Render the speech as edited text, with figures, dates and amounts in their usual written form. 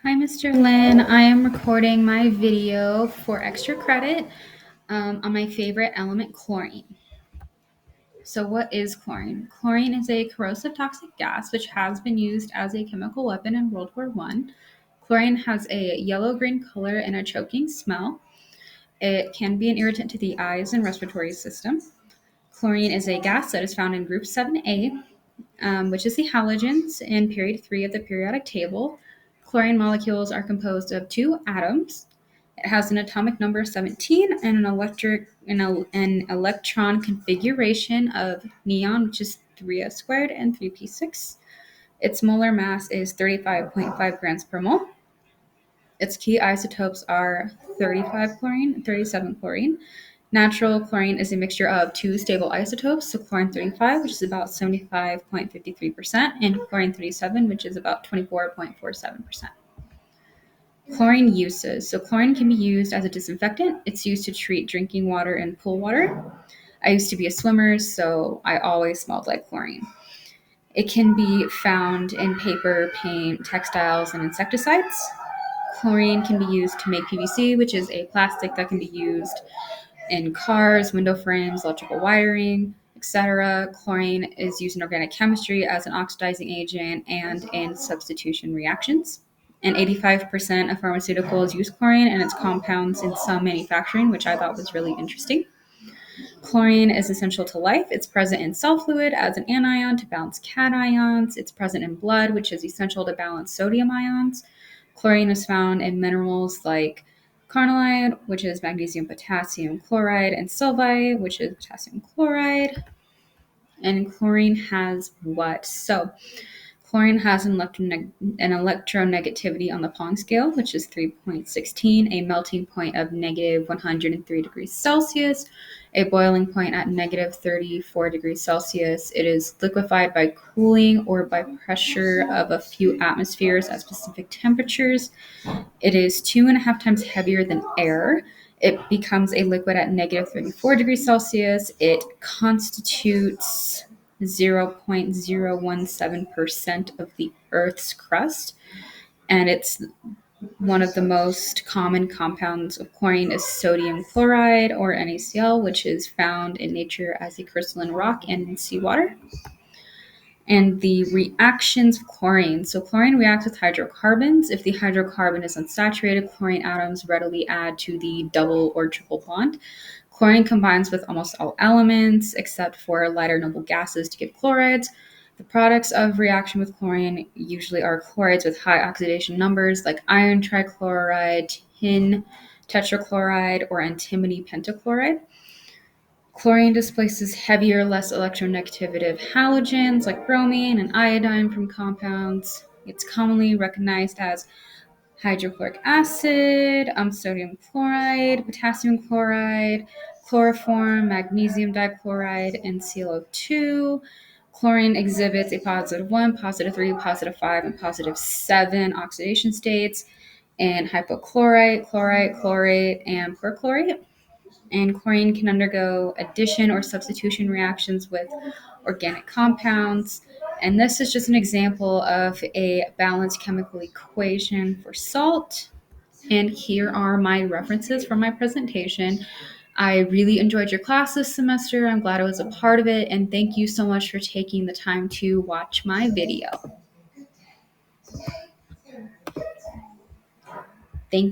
Hi, Mr. Lin. I am recording my video for extra credit on my favorite element, chlorine. So, what is chlorine? Chlorine is a corrosive toxic gas which has been used as a chemical weapon in World War I. Chlorine has a yellow-green color and a choking smell. It can be an irritant to the eyes and respiratory system. Chlorine is a gas that is found in group 7A, which is the halogens in period 3 of the periodic table. Chlorine molecules are composed of two atoms. It has an atomic number 17 and an electron configuration of neon, which is 3s squared and 3p6. Its molar mass is 35.5 grams per mole. Its key isotopes are 35 chlorine and 37 chlorine. Natural chlorine is a mixture of two stable isotopes, so chlorine 35, which is about 75.53%, and chlorine 37, which is about 24.47%. Chlorine uses. So chlorine can be used as a disinfectant. It's used to treat drinking water and pool water. I used to be a swimmer, so I always smelled like chlorine. It can be found in paper, paint, textiles, and insecticides. Chlorine can be used to make PVC, which is a plastic that can be used in cars, window frames, electrical wiring, etc. Chlorine is used in organic chemistry as an oxidizing agent and in substitution reactions. And 85% of pharmaceuticals use chlorine and its compounds in some manufacturing, which I thought was really interesting. Chlorine is essential to life. It's present in cell fluid as an anion to balance cations. It's present in blood, which is essential to balance sodium ions. Chlorine is found in minerals like carnallite, which is magnesium potassium chloride, and sylvite, which is potassium chloride. And chlorine has what? So, chlorine has an electronegativity on the Pong scale, which is 3.16, a melting point of negative 103 degrees Celsius, a boiling point at negative 34 degrees Celsius. It is liquefied by cooling or by pressure of a few atmospheres at specific temperatures. It is 2.5 times heavier than air. It becomes a liquid at negative 34 degrees Celsius. It constitutes 0.017% of the Earth's crust, and it's one of the most common compounds of chlorine is sodium chloride, or NaCl, which is found in nature as a crystalline rock and in seawater. And the reactions of chlorine. So chlorine reacts with hydrocarbons. If the hydrocarbon is unsaturated, chlorine atoms readily add to the double or triple bond. Chlorine combines with almost all elements except for lighter noble gases to give chlorides. The products of reaction with chlorine usually are chlorides with high oxidation numbers like iron trichloride, tin tetrachloride, or antimony pentachloride. Chlorine displaces heavier, less electronegative halogens like bromine and iodine from compounds. It's commonly recognized as hydrochloric acid, sodium chloride, potassium chloride, chloroform, magnesium dichloride, and ClO2. Chlorine exhibits a positive 1, positive 3, positive 5, and positive 7 oxidation states, and hypochlorite, chlorite, chlorate, and perchlorate. And chlorine can undergo addition or substitution reactions with organic compounds. And this is just an example of a balanced chemical equation for salt. And here are my references from my presentation. I really enjoyed your class this semester. I'm glad I was a part of it. And thank you so much for taking the time to watch my video. Thank you.